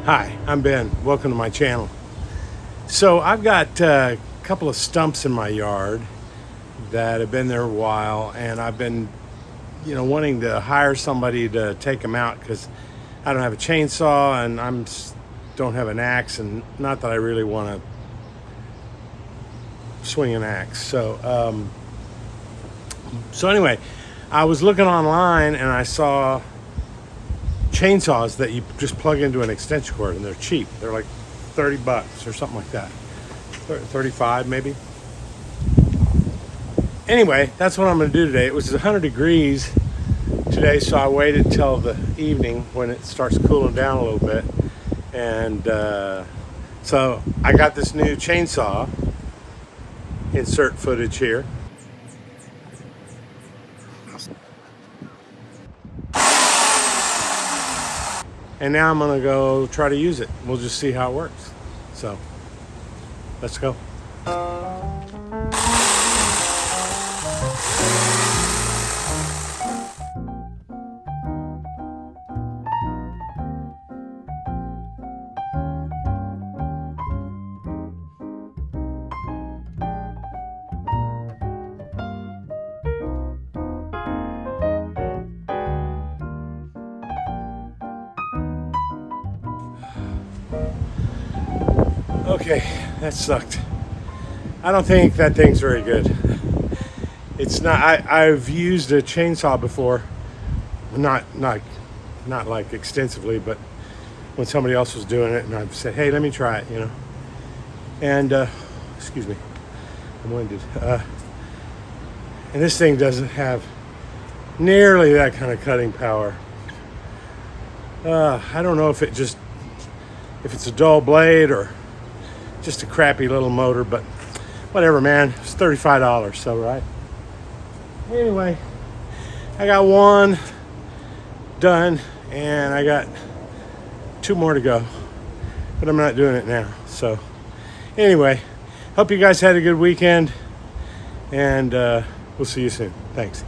Hi, I'm Ben. Welcome to my channel. So I've got a couple of stumps in my yard that have been there a while, and I've been, wanting to hire somebody to take them out because I don't have a chainsaw and don't have an axe, and not that I really want to swing an axe. So anyway, I was looking online and I saw chainsaws that you just plug into an extension cord, and they're cheap. They're like $30 or something like that. 35 maybe. Anyway, that's what I'm going to do today. It was 100 degrees today, so I waited till the evening when it starts cooling down a little bit. And so I got this new chainsaw. Insert footage here. And now I'm gonna go try to use it. We'll just see how it works. So, let's go. Okay, that sucked. I don't think that thing's very good. It's not. I've used a chainsaw before, not like extensively, but when somebody else was doing it, and I've said, "Hey, let me try it," And excuse me, I'm winded. And this thing doesn't have nearly that kind of cutting power. I don't know if it's a dull blade or just a crappy little motor, but whatever, man. It's $35, so right. Anyway, I got one done and I got two more to go, but I'm not doing it now. So anyway, hope you guys had a good weekend, and we'll see you soon. Thanks.